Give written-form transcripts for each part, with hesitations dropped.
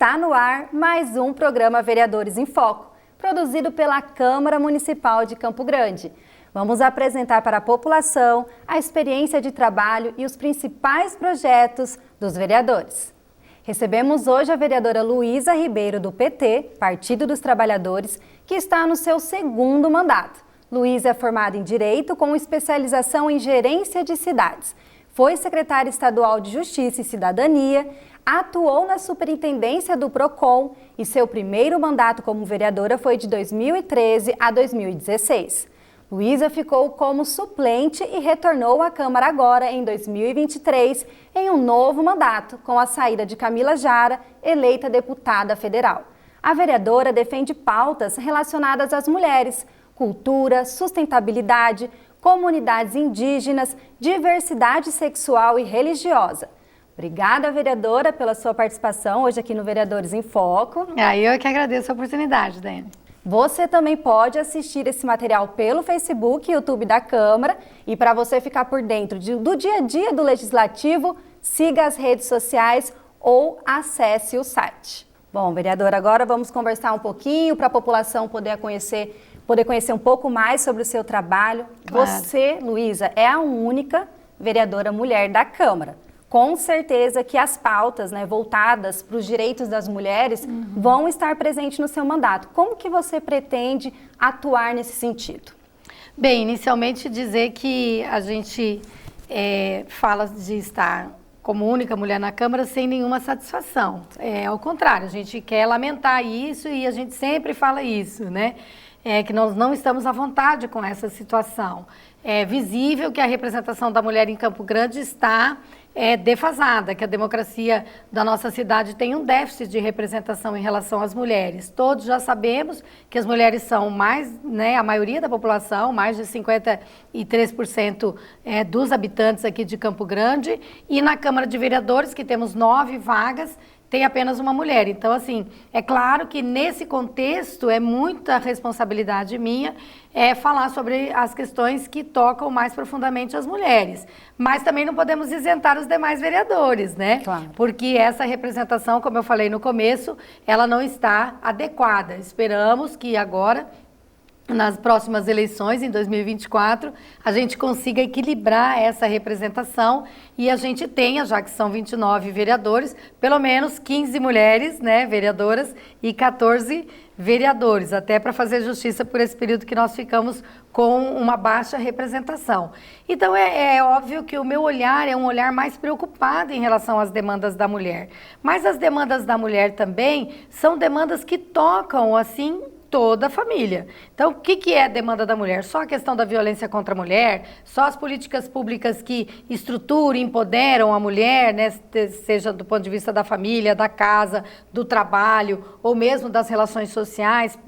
Está no ar mais um programa Vereadores em Foco, produzido pela Câmara Municipal de Campo Grande. Vamos apresentar para a população a experiência de trabalho e os principais projetos dos vereadores. Recebemos hoje a vereadora Luísa Ribeiro, do PT, Partido dos Trabalhadores, que está no seu segundo mandato. Luísa é formada em Direito com especialização em Gerência de Cidades. Foi secretária estadual de Justiça e Cidadania, atuou na superintendência do PROCON e seu primeiro mandato como vereadora foi de 2013 a 2016. Luísa ficou como suplente e retornou à Câmara agora em 2023 em um novo mandato, com a saída de Camila Jara, eleita deputada federal. A vereadora defende pautas relacionadas às mulheres, cultura, sustentabilidade, comunidades indígenas, diversidade sexual e religiosa. Obrigada, vereadora, pela sua participação hoje aqui no Vereadores em Foco. Eu que agradeço a oportunidade, Dani. Você também pode assistir esse material pelo Facebook e YouTube da Câmara. E para você ficar por dentro do dia a dia do Legislativo, siga as redes sociais ou acesse o site. Bom, vereadora, agora vamos conversar um pouquinho para a população poder conhecer um pouco mais sobre o seu trabalho. Claro. Você, Luísa, é a única vereadora mulher da Câmara. Com certeza que as pautas, voltadas para os direitos das mulheres vão estar presentes no seu mandato. Como que você pretende atuar nesse sentido? Bem, inicialmente dizer que a gente fala de estar como única mulher na Câmara sem nenhuma satisfação. Ao contrário, a gente quer lamentar isso e a gente sempre fala isso, né? Que nós não estamos à vontade com essa situação. É visível que a representação da mulher em Campo Grande está defasada, que a democracia da nossa cidade tem um déficit de representação em relação às mulheres. Todos já sabemos que as mulheres são mais, a maioria da população, mais de 53% dos habitantes aqui de Campo Grande, e na Câmara de Vereadores, que temos 9 vagas, tem apenas uma mulher. Então, assim, é claro que nesse contexto é muita responsabilidade minha falar sobre as questões que tocam mais profundamente as mulheres. Mas também não podemos isentar os demais vereadores, né? Claro. Porque essa representação, como eu falei no começo, ela não está adequada. Esperamos que agora, nas próximas eleições, em 2024, a gente consiga equilibrar essa representação e a gente tenha, já que são 29 vereadores, pelo menos 15 mulheres, vereadoras, e 14 vereadores, até para fazer justiça por esse período que nós ficamos com uma baixa representação. Então, é óbvio que o meu olhar é um olhar mais preocupado em relação às demandas da mulher. Mas as demandas da mulher também são demandas que tocam, assim, toda a família. Então, o que é a demanda da mulher? Só a questão da violência contra a mulher? Só as políticas públicas que estruturam e empoderam a mulher, seja do ponto de vista da família, da casa, do trabalho, ou mesmo das relações sociais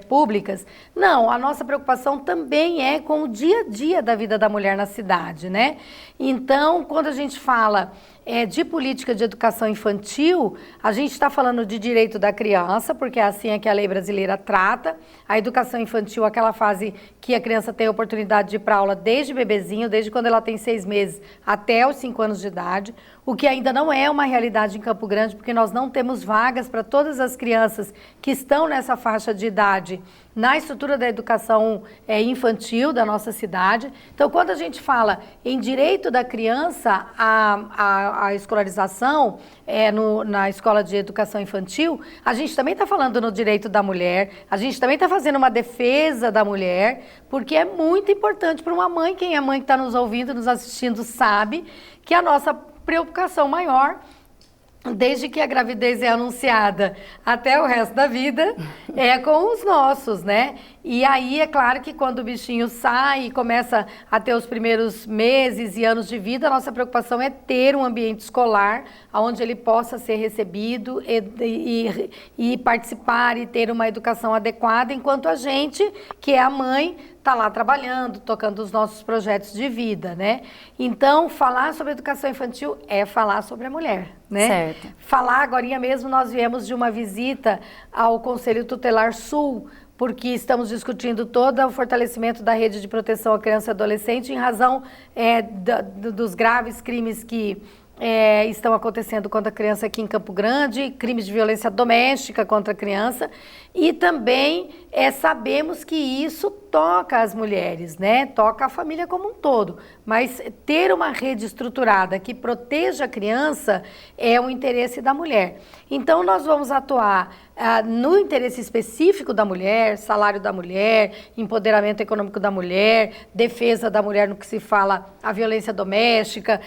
públicas? Não, a nossa preocupação também é com o dia a dia da vida da mulher na cidade, né? Então, quando a gente fala de política de educação infantil, a gente está falando de direito da criança, porque é assim que a lei brasileira trata. A educação infantil, aquela fase que a criança tem a oportunidade de ir para aula desde bebezinho, desde quando ela tem 6 meses até os 5 anos de idade, o que ainda não é uma realidade em Campo Grande, porque nós não temos vagas para todas as crianças que estão nessa faixa de idade na estrutura da educação infantil da nossa cidade. Então, quando a gente fala em direito da criança à escolarização na escola de educação infantil, a gente também está falando no direito da mulher, a gente também está fazendo uma defesa da mulher, porque é muito importante para uma mãe. Quem é mãe que está nos ouvindo, nos assistindo, sabe que a nossa preocupação maior, desde que a gravidez é anunciada até o resto da vida, é com os nossos, né? E aí, é claro que quando o bichinho sai e começa a ter os primeiros meses e anos de vida, a nossa preocupação é ter um ambiente escolar onde ele possa ser recebido e participar e ter uma educação adequada, enquanto a gente, que é a mãe, está lá trabalhando, tocando os nossos projetos de vida, né? Então, falar sobre educação infantil é falar sobre a mulher, né? Certo. Falar, agorinha mesmo, nós viemos de uma visita ao Conselho Tutelar Sul, porque estamos discutindo todo o fortalecimento da rede de proteção à criança e adolescente em razão dos graves crimes que estão acontecendo contra a criança aqui em Campo Grande, crimes de violência doméstica contra a criança, e também sabemos que isso toca as mulheres, né? Toca a família como um todo, mas ter uma rede estruturada que proteja a criança é um interesse da mulher. Então nós vamos atuar no interesse específico da mulher, salário da mulher, empoderamento econômico da mulher, defesa da mulher no que se fala a violência doméstica,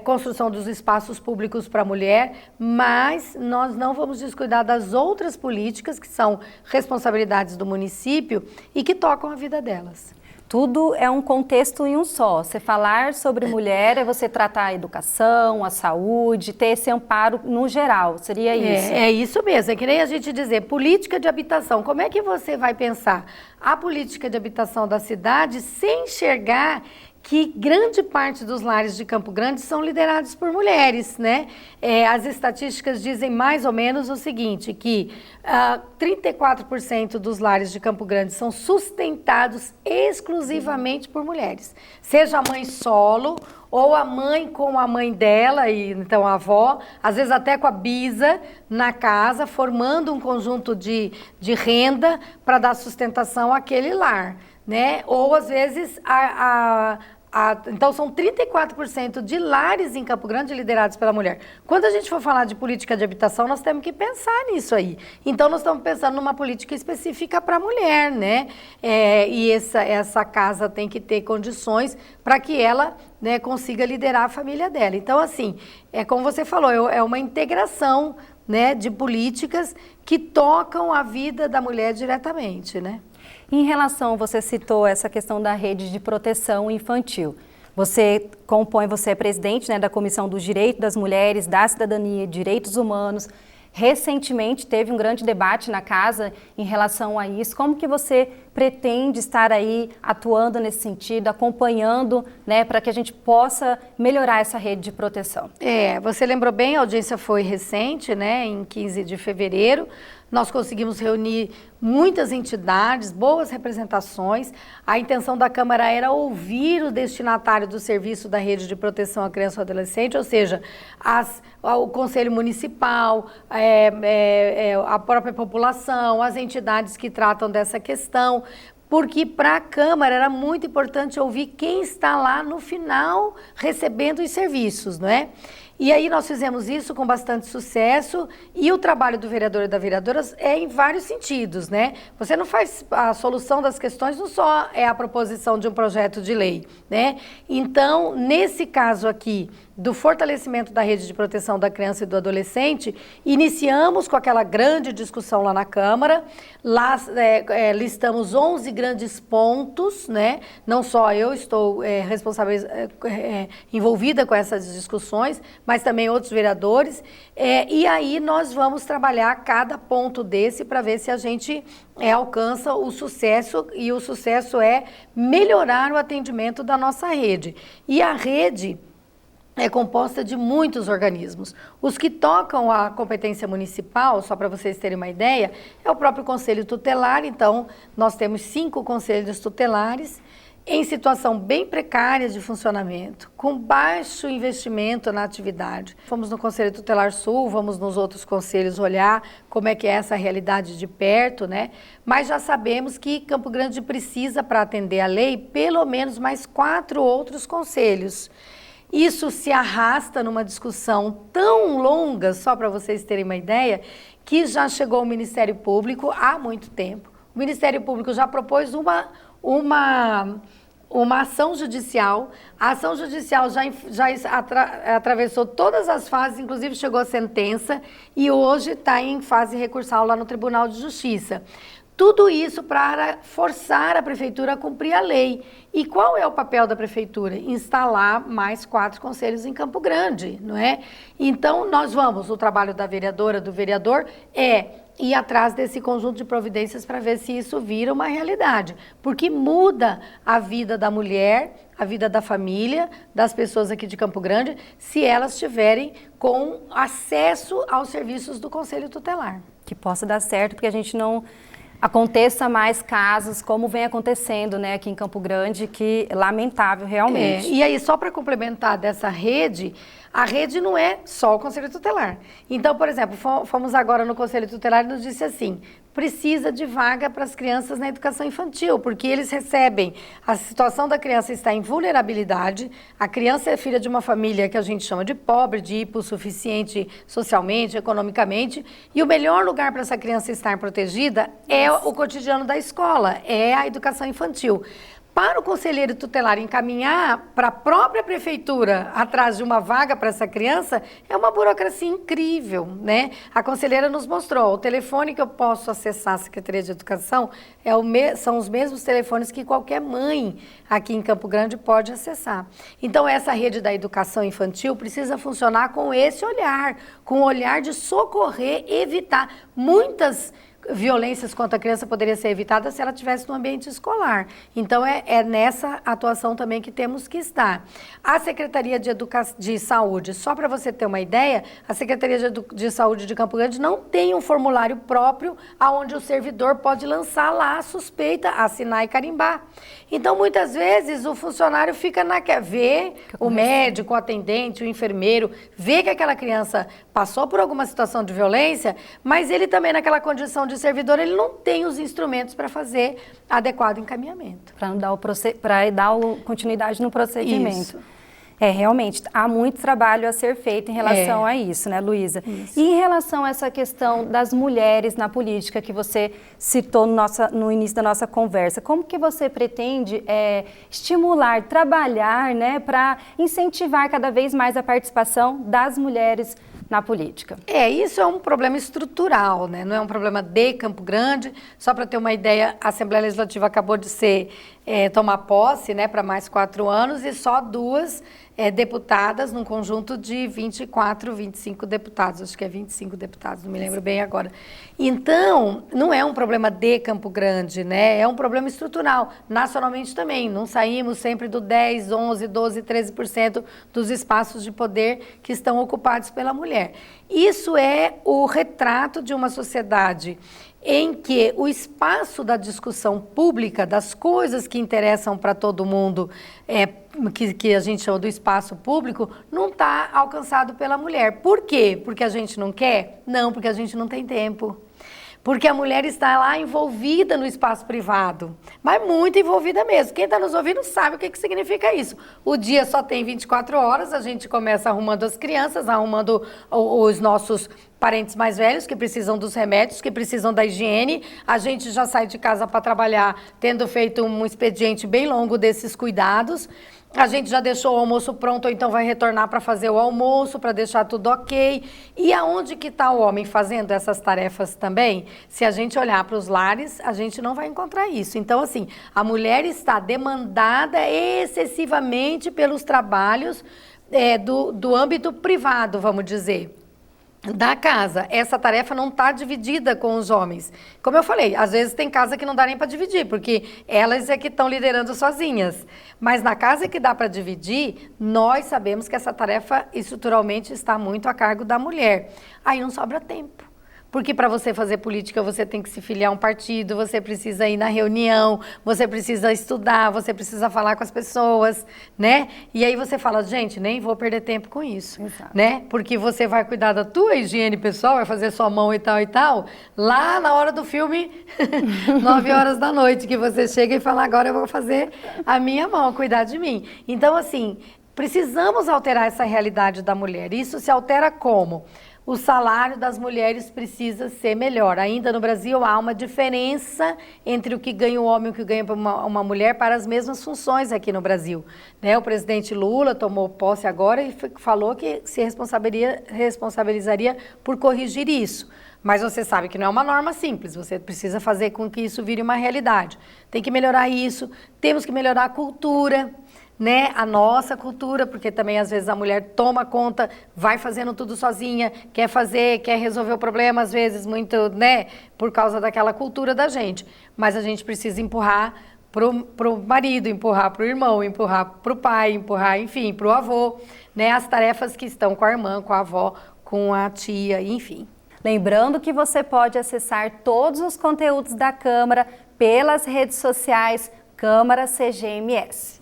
construção dos espaços públicos para a mulher, mas nós não vamos descuidar das outras políticas que são responsabilidades do município e que tocam a vida delas. Tudo é um contexto em um só. Você falar sobre mulher é você tratar a educação, a saúde, ter esse amparo no geral. Seria isso? É isso mesmo. É que nem a gente dizer política de habitação. Como é que você vai pensar a política de habitação da cidade sem enxergar que grande parte dos lares de Campo Grande são liderados por mulheres, né? As estatísticas dizem mais ou menos o seguinte, que 34% dos lares de Campo Grande são sustentados exclusivamente por mulheres. Seja a mãe solo ou a mãe com a mãe dela, e então a avó, às vezes até com a bisa na casa, formando um conjunto de renda para dar sustentação àquele lar, né? Ou às vezes então são 34% de lares em Campo Grande liderados pela mulher. Quando a gente for falar de política de habitação, nós temos que pensar nisso aí. Então nós estamos pensando numa política específica para a mulher, né? E essa casa tem que ter condições para que ela, né, consiga liderar a família dela. Então assim, como você falou, é uma integração, né, de políticas que tocam a vida da mulher diretamente, né? Em relação, você citou essa questão da rede de proteção infantil. Você é presidente, né, da Comissão dos Direitos das Mulheres, da Cidadania e Direitos Humanos. Recentemente teve um grande debate na casa em relação a isso. Como que você pretende estar aí atuando nesse sentido, acompanhando, né, para que a gente possa melhorar essa rede de proteção? Você lembrou bem, a audiência foi recente, né, em 15 de fevereiro. Nós conseguimos reunir muitas entidades, boas representações. A intenção da Câmara era ouvir o destinatário do serviço da rede de proteção à criança e ao adolescente, ou seja, o Conselho Municipal, a própria população, as entidades que tratam dessa questão, porque para a Câmara era muito importante ouvir quem está lá no final recebendo os serviços, não é? E aí nós fizemos isso com bastante sucesso e o trabalho do vereador e da vereadora é em vários sentidos, né? Você não faz a solução das questões, não só é a proposição de um projeto de lei, né? Então, nesse caso aqui, do fortalecimento da rede de proteção da criança e do adolescente, iniciamos com aquela grande discussão lá na Câmara, lá listamos 11 grandes pontos, né? Não só eu estou envolvida com essas discussões, mas também outros vereadores, e aí nós vamos trabalhar cada ponto desse para ver se a gente alcança o sucesso, e o sucesso é melhorar o atendimento da nossa rede. E a rede é composta de muitos organismos. Os que tocam a competência municipal, só para vocês terem uma ideia, é o próprio Conselho Tutelar. Então, nós temos 5 conselhos tutelares em situação bem precária de funcionamento, com baixo investimento na atividade. Fomos no Conselho Tutelar Sul, vamos nos outros conselhos olhar como é que é essa realidade de perto, né? Mas já sabemos que Campo Grande precisa, para atender a lei, pelo menos mais 4 outros conselhos. Isso se arrasta numa discussão tão longa, só para vocês terem uma ideia, que já chegou ao Ministério Público há muito tempo. O Ministério Público já propôs uma ação judicial. A ação judicial já atravessou todas as fases, inclusive chegou à sentença, e hoje está em fase recursal lá no Tribunal de Justiça. Tudo isso para forçar a prefeitura a cumprir a lei. E qual é o papel da prefeitura? Instalar mais 4 conselhos em Campo Grande, não é? Então, o trabalho da vereadora, do vereador, ir atrás desse conjunto de providências para ver se isso vira uma realidade. Porque muda a vida da mulher, a vida da família, das pessoas aqui de Campo Grande, se elas tiverem com acesso aos serviços do Conselho Tutelar. Que possa dar certo, porque a gente não aconteça mais casos, como vem acontecendo, né, aqui em Campo Grande, que é lamentável realmente. E aí, só para complementar dessa rede, a rede não é só o Conselho Tutelar. Então, por exemplo, fomos agora no Conselho Tutelar e nos disse assim, precisa de vaga para as crianças na educação infantil, porque eles recebem, a situação da criança está em vulnerabilidade, a criança é filha de uma família que a gente chama de pobre, de hipossuficiente socialmente, economicamente, e o melhor lugar para essa criança estar protegida é o cotidiano da escola, é a educação infantil. Para o conselheiro tutelar encaminhar para a própria prefeitura atrás de uma vaga para essa criança, é uma burocracia incrível, né? A conselheira nos mostrou, o telefone que eu posso acessar a Secretaria de Educação são os mesmos telefones que qualquer mãe aqui em Campo Grande pode acessar. Então, essa rede da educação infantil precisa funcionar com esse olhar, com o olhar de socorrer, evitar muitas violências contra a criança poderia ser evitada se ela estivesse no ambiente escolar. Então, é nessa atuação também que temos que estar. A Secretaria de Saúde, só para você ter uma ideia, a Secretaria de Saúde de Campo Grande não tem um formulário próprio onde o servidor pode lançar lá a suspeita, assinar e carimbar. Então, muitas vezes, o funcionário fica vê o médico, o atendente, o enfermeiro, vê que aquela criança passou por alguma situação de violência, mas ele também, naquela condição de servidor, ele não tem os instrumentos para fazer adequado encaminhamento. Para dar continuidade no procedimento. Isso. Realmente, há muito trabalho a ser feito em relação a isso, né, Luísa? E em relação a essa questão das mulheres na política que você citou no início da nossa conversa, como que você pretende estimular, trabalhar, né, para incentivar cada vez mais a participação das mulheres na política? Isso é um problema estrutural, né? Não é um problema de Campo Grande. Só para ter uma ideia, a Assembleia Legislativa acabou de tomar posse, né, para mais 4 anos e só 2 deputadas num conjunto de 24, 25 deputados. Acho que é 25 deputados, não me lembro bem agora. Então, não é um problema de Campo Grande, né? É um problema estrutural. Nacionalmente também. Não saímos sempre do 10, 11, 12, 13% dos espaços de poder que estão ocupados pela mulher. Isso é o retrato de uma sociedade em que o espaço da discussão pública, das coisas que interessam para todo mundo, que a gente chama do espaço público, não está alcançado pela mulher. Por quê? Porque a gente não quer? Não, porque a gente não tem tempo. Porque a mulher está lá envolvida no espaço privado, mas muito envolvida mesmo. Quem está nos ouvindo sabe o que significa isso. O dia só tem 24 horas, a gente começa arrumando as crianças, arrumando os nossos parentes mais velhos que precisam dos remédios, que precisam da higiene. A gente já sai de casa para trabalhar, tendo feito um expediente bem longo desses cuidados. A gente já deixou o almoço pronto, ou então vai retornar para fazer o almoço, para deixar tudo ok. E aonde que está o homem fazendo essas tarefas também? Se a gente olhar para os lares, a gente não vai encontrar isso. Então, assim, a mulher está demandada excessivamente pelos trabalhos do âmbito privado, vamos dizer, da casa. Essa tarefa não está dividida com os homens. Como eu falei, às vezes tem casa que não dá nem para dividir, porque elas é que estão liderando sozinhas. Mas na casa que dá para dividir, nós sabemos que essa tarefa estruturalmente está muito a cargo da mulher. Aí não sobra tempo. Porque para você fazer política, você tem que se filiar a um partido, você precisa ir na reunião, você precisa estudar, você precisa falar com as pessoas, né? E aí você fala, gente, nem vou perder tempo com isso, né? Porque você vai cuidar da tua higiene pessoal, vai fazer sua mão e tal, lá na hora do filme, 9 horas da noite, que você chega e fala, agora eu vou fazer a minha mão, cuidar de mim. Então, assim, precisamos alterar essa realidade da mulher. Isso se altera como? O salário das mulheres precisa ser melhor. Ainda no Brasil há uma diferença entre o que ganha o homem e o que ganha uma mulher para as mesmas funções aqui no Brasil, né? O presidente Lula tomou posse agora e falou que se responsabilizaria por corrigir isso. Mas você sabe que não é uma norma simples, você precisa fazer com que isso vire uma realidade. Tem que melhorar isso, temos que melhorar a cultura, né, a nossa cultura, porque também às vezes a mulher toma conta, vai fazendo tudo sozinha, quer resolver o problema, às vezes muito, né, por causa daquela cultura da gente. Mas a gente precisa empurrar pro marido, empurrar pro irmão, empurrar pro pai, empurrar, enfim, pro avô, né, as tarefas que estão com a irmã, com a avó, com a tia, enfim. Lembrando que você pode acessar todos os conteúdos da Câmara pelas redes sociais Câmara CGMS.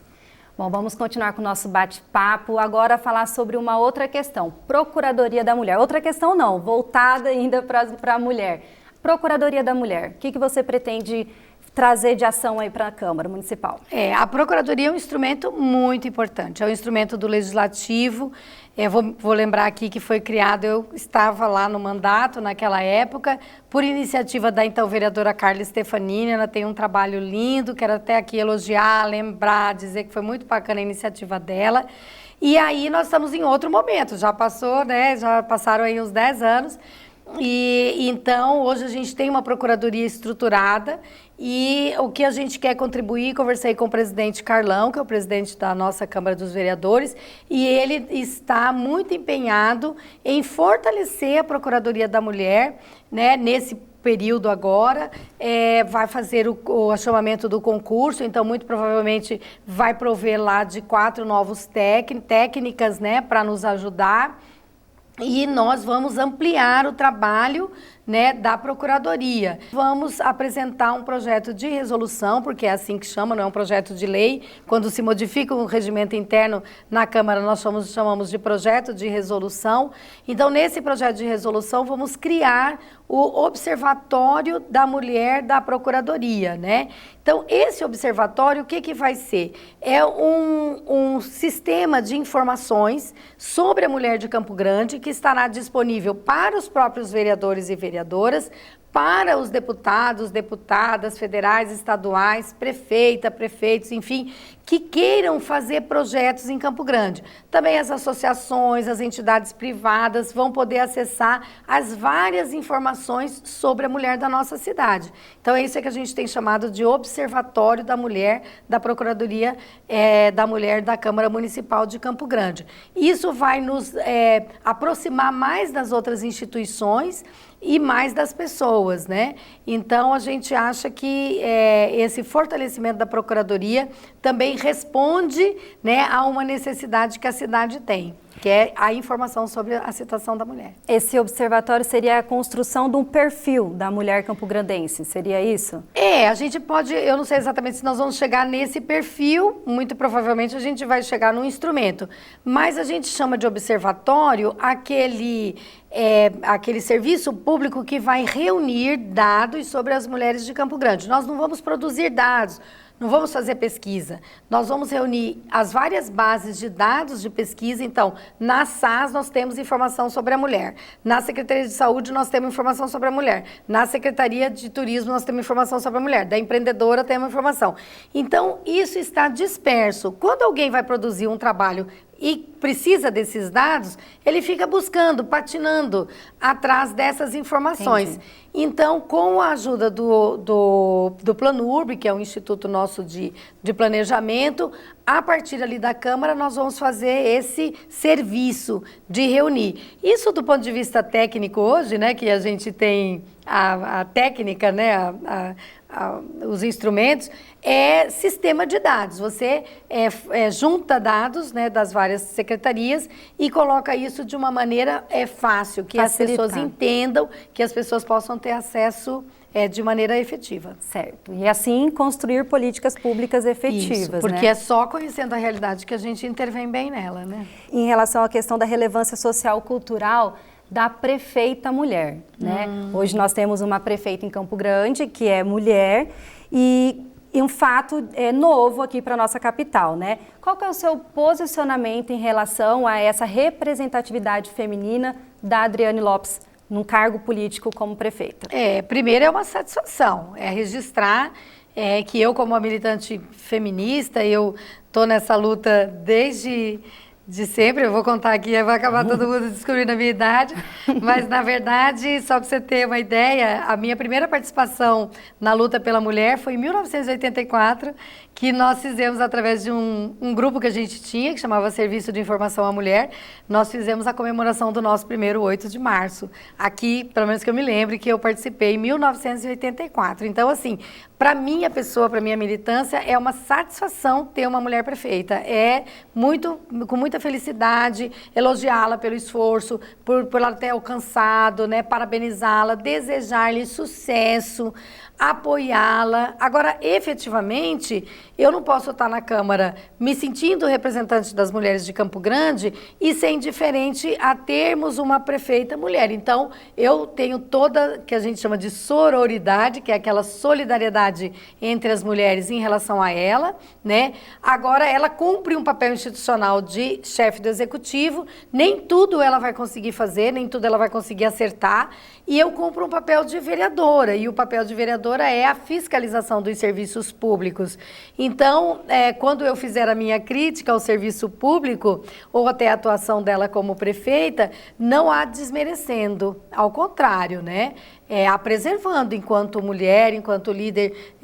Bom, vamos continuar com o nosso bate-papo, agora falar sobre uma outra questão, Procuradoria da Mulher. Outra questão não, voltada ainda para a mulher. Procuradoria da Mulher, o que você pretende trazer de ação aí para a Câmara Municipal? A Procuradoria é um instrumento muito importante, é um instrumento do Legislativo. Vou lembrar aqui que foi criado, eu estava lá no mandato naquela época, por iniciativa da então vereadora Carla Stefanini. Ela tem um trabalho lindo, quero até aqui elogiar, lembrar, dizer que foi muito bacana a iniciativa dela. E aí nós estamos em outro momento, já passou, né? Já passaram aí uns 10 anos. E então hoje a gente tem uma procuradoria estruturada e o que a gente quer contribuir, conversei com o presidente Carlão, que é o presidente da nossa Câmara dos Vereadores, e ele está muito empenhado em fortalecer a Procuradoria da Mulher, né, nesse período agora, vai fazer o achamamento do concurso, então muito provavelmente vai prover lá de 4 novos técnicas, né, para nos ajudar. E nós vamos ampliar o trabalho, né, da Procuradoria. Vamos apresentar um projeto de resolução, porque é assim que chama, não é um projeto de lei. Quando se modifica o regimento interno na Câmara, nós chamamos de projeto de resolução. Então, nesse projeto de resolução, vamos criar o Observatório da Mulher da Procuradoria, né? Então, esse observatório, o que vai ser? É um sistema de informações sobre a mulher de Campo Grande que estará disponível para os próprios vereadores e vereadoras, para os deputados, deputadas federais, estaduais, prefeitos, enfim, que queiram fazer projetos em Campo Grande. Também as associações, as entidades privadas vão poder acessar as várias informações sobre a mulher da nossa cidade. Então é isso que a gente tem chamado de Observatório da Mulher da Procuradoria da Mulher da Câmara Municipal de Campo Grande. Isso vai nos aproximar mais das outras instituições e mais das pessoas, né? Então, a gente acha que esse fortalecimento da Procuradoria também responde, né, a uma necessidade que a cidade tem, que é a informação sobre a situação da mulher. Esse observatório seria a construção de um perfil da mulher campograndense, seria isso? A gente pode, eu não sei exatamente se nós vamos chegar nesse perfil, muito provavelmente a gente vai chegar num instrumento, mas a gente chama de observatório aquele serviço público que vai reunir dados sobre as mulheres de Campo Grande. Nós não vamos produzir dados, não vamos fazer pesquisa, nós vamos reunir as várias bases de dados de pesquisa. Então, na SAS nós temos informação sobre a mulher, na Secretaria de Saúde nós temos informação sobre a mulher, na Secretaria de Turismo nós temos informação sobre a mulher, da empreendedora temos informação. Então, isso está disperso. Quando alguém vai produzir um trabalho e precisa desses dados, ele fica buscando, patinando atrás dessas informações. Entendi. Então, com a ajuda do Planurb, que é um instituto nosso de planejamento, a partir ali da Câmara, nós vamos fazer esse serviço de reunir. Isso do ponto de vista técnico hoje, né, que a gente tem a técnica, né, os instrumentos, é sistema de dados. Você junta dados, né, das várias secretarias e coloca isso de uma maneira fácil, que as pessoas entendam, que as pessoas possam ter acesso de maneira efetiva. Certo. E assim construir políticas públicas efetivas, isso, porque é só conhecendo a realidade que a gente intervém bem nela, né? Em relação à questão da relevância social cultural da prefeita mulher, né? Hoje nós temos uma prefeita em Campo Grande que é mulher e um fato novo aqui para a nossa capital, né? Qual que é o seu posicionamento em relação a essa representatividade feminina da Adriane Lopes num cargo político como prefeita? Primeiro é uma satisfação, registrar que eu, como uma militante feminista, eu estou nessa luta desde sempre. Eu vou contar aqui, vai acabar todo mundo descobrindo a minha idade, mas na verdade, só para você ter uma ideia, a minha primeira participação na luta pela mulher foi em 1984, que nós fizemos através de um grupo que a gente tinha, que chamava Serviço de Informação à Mulher. Nós fizemos a comemoração do nosso primeiro 8 de março. Aqui, pelo menos que eu me lembre, que eu participei em 1984. Então, assim, para minha pessoa, para minha militância, é uma satisfação ter uma mulher prefeita. É com muita felicidade, elogiá-la pelo esforço, por ela ter alcançado, né? Parabenizá-la, desejar-lhe sucesso, apoiá-la. Agora, efetivamente, eu não posso estar na Câmara me sentindo representante das mulheres de Campo Grande e ser indiferente a termos uma prefeita mulher. Então, eu tenho toda, que a gente chama de sororidade, que é aquela solidariedade entre as mulheres em relação a ela, né? Agora, ela cumpre um papel institucional de chefe do executivo, nem tudo ela vai conseguir fazer, nem tudo ela vai conseguir acertar, e eu cumpro um papel de vereadora, e o papel de vereadora é a fiscalização dos serviços públicos. Então, quando eu fizer a minha crítica ao serviço público, ou até a atuação dela como prefeita, não há desmerecendo, ao contrário, né? A preservando enquanto mulher, enquanto líder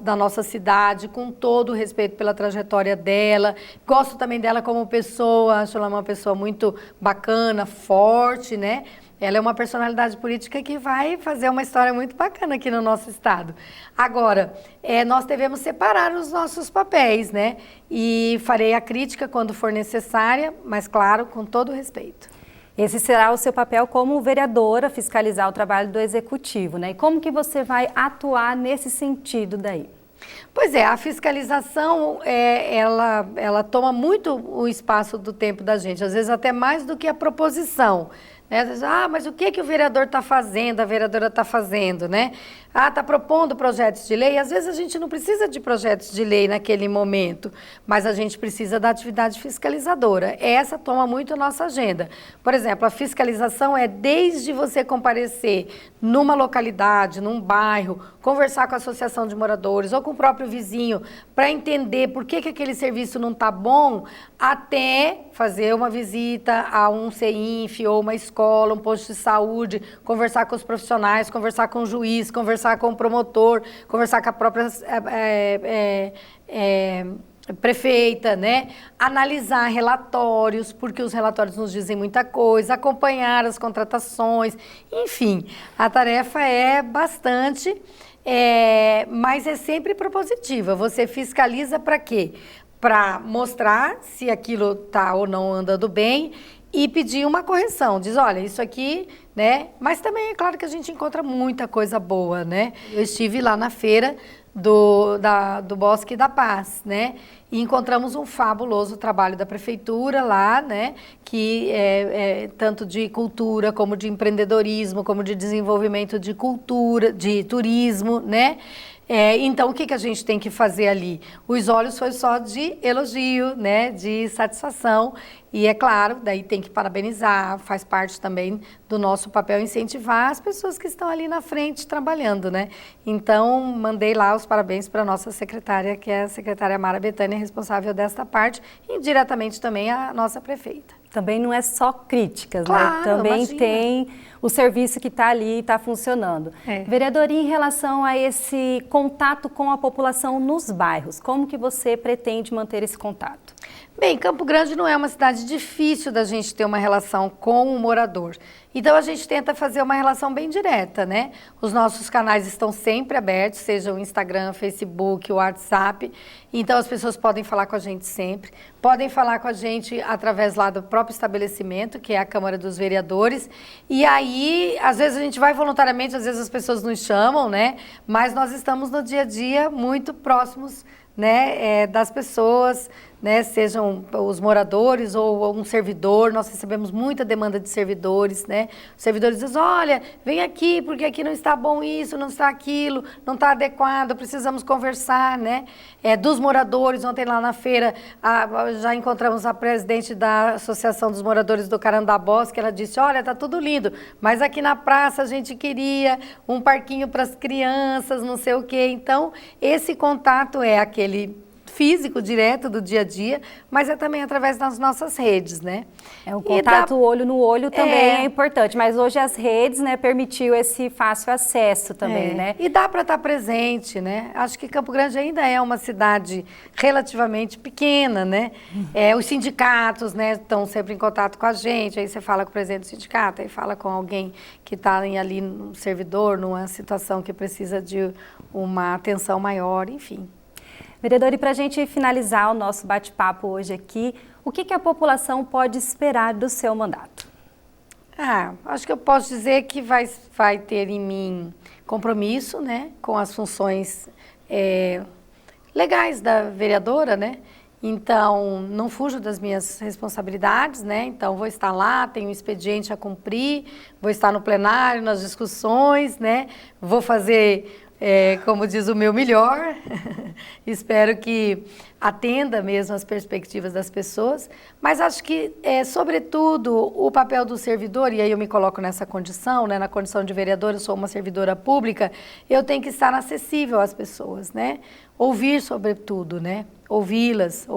da nossa cidade, com todo o respeito pela trajetória dela. Gosto também dela como pessoa, acho ela uma pessoa muito bacana, forte, né? Ela é uma personalidade política que vai fazer uma história muito bacana aqui no nosso estado. Agora, nós devemos separar os nossos papéis, né? E farei a crítica quando for necessária, mas, claro, com todo o respeito. Esse será o seu papel como vereadora, fiscalizar o trabalho do executivo, né? E como que você vai atuar nesse sentido daí? Pois é, a fiscalização, ela toma muito o espaço do tempo da gente, às vezes até mais do que a proposição. Às vezes, mas o que o vereador está fazendo, a vereadora está fazendo, né? Está propondo projetos de lei. Às vezes a gente não precisa de projetos de lei naquele momento, mas a gente precisa da atividade fiscalizadora. Essa toma muito a nossa agenda. Por exemplo, a fiscalização é desde você comparecer numa localidade, num bairro, conversar com a associação de moradores ou com o próprio vizinho para entender por que aquele serviço não está bom, até fazer uma visita a um CEINF ou uma escola, um posto de saúde, conversar com os profissionais, conversar com o juiz, conversar com o promotor, conversar com a própria prefeita, né? Analisar relatórios, porque os relatórios nos dizem muita coisa, acompanhar as contratações, enfim, a tarefa é bastante, mas é sempre propositiva. Você fiscaliza para quê? Para mostrar se aquilo está ou não andando bem e pedir uma correção. Diz, olha, isso aqui, né? Mas também é claro que a gente encontra muita coisa boa, né? Eu estive lá na feira do Bosque da Paz, né? E encontramos um fabuloso trabalho da prefeitura lá, né? Que tanto de cultura, como de empreendedorismo, como de desenvolvimento de cultura, de turismo, né? Então, o que a gente tem que fazer ali? Os olhos foi só de elogio, né? De satisfação. E é claro, daí tem que parabenizar, faz parte também do nosso papel incentivar as pessoas que estão ali na frente trabalhando, né? Então, mandei lá os parabéns para a nossa secretária, que é a secretária Mara Betânia, responsável desta parte, e diretamente também a nossa prefeita. Também não é só críticas, claro, né? Também imagina. Tem o serviço que está ali e está funcionando. Vereadora, em relação a esse contato com a população nos bairros, como que você pretende manter esse contato? Bem, Campo Grande não é uma cidade difícil da gente ter uma relação com o morador. Então, a gente tenta fazer uma relação bem direta, né? Os nossos canais estão sempre abertos, seja o Instagram, Facebook, o WhatsApp. Então, as pessoas podem falar com a gente sempre. Podem falar com a gente através lá do próprio estabelecimento, que é a Câmara dos Vereadores. E aí, às vezes a gente vai voluntariamente, às vezes as pessoas nos chamam, né? Mas nós estamos no dia a dia muito próximos, né, das pessoas, né, sejam os moradores ou um servidor. Nós recebemos muita demanda de servidores, né? Os servidores dizem, olha, vem aqui, porque aqui não está bom isso, não está aquilo, não está adequado, precisamos conversar, né? Dos moradores, ontem lá na feira, já encontramos a presidente da Associação dos Moradores do Carandabós, que ela disse, olha, está tudo lindo, mas aqui na praça a gente queria um parquinho para as crianças, não sei o quê. Então, esse contato é aquele físico, direto do dia a dia, mas é também através das nossas redes, né? O contato olho no olho também é importante, mas hoje as redes, né, permitiu esse fácil acesso também, né? E dá para estar presente, né? Acho que Campo Grande ainda é uma cidade relativamente pequena, né? Os sindicatos, né, estão sempre em contato com a gente, aí você fala com o presidente do sindicato, aí fala com alguém que está ali no servidor, numa situação que precisa de uma atenção maior, enfim. Vereador, e para a gente finalizar o nosso bate-papo hoje aqui, o que a população pode esperar do seu mandato? Acho que eu posso dizer que vai ter em mim compromisso, né, com as funções legais da vereadora, né? Então, não fujo das minhas responsabilidades, né? Então, vou estar lá, tenho um expediente a cumprir, vou estar no plenário, nas discussões, né? Vou fazer, como diz, o meu melhor. Espero que atenda mesmo as perspectivas das pessoas, mas acho que, sobretudo, o papel do servidor, e aí eu me coloco nessa condição, né? Na condição de vereadora, eu sou uma servidora pública, eu tenho que estar acessível às pessoas, né? Ouvir sobretudo, né? Ouvi-las,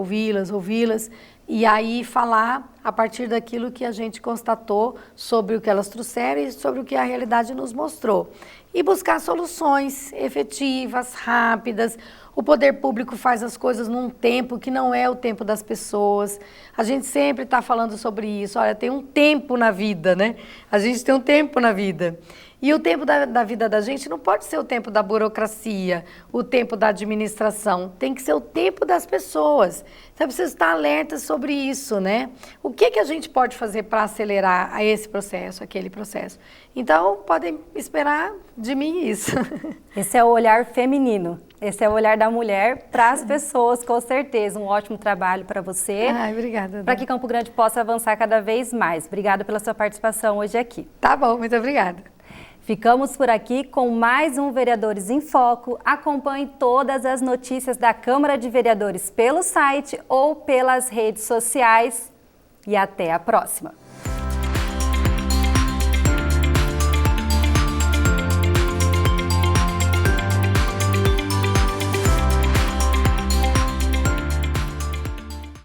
e aí falar a partir daquilo que a gente constatou sobre o que elas trouxeram e sobre o que a realidade nos mostrou. E buscar soluções efetivas, rápidas. O poder público faz as coisas num tempo que não é o tempo das pessoas. A gente sempre está falando sobre isso. Olha, tem um tempo na vida, né? A gente tem um tempo na vida. E o tempo da vida da gente não pode ser o tempo da burocracia, o tempo da administração. Tem que ser o tempo das pessoas. Então, precisa estar alerta sobre isso, né? O que a gente pode fazer para acelerar esse processo, aquele processo? Então, podem esperar de mim isso. Esse é o olhar feminino. Esse é o olhar da mulher para as pessoas, com certeza. Um ótimo trabalho para você. Obrigada. Para que Campo Grande possa avançar cada vez mais. Obrigada pela sua participação hoje aqui. Tá bom, muito obrigada. Ficamos por aqui com mais um Vereadores em Foco. Acompanhe todas as notícias da Câmara de Vereadores pelo site ou pelas redes sociais. E até a próxima!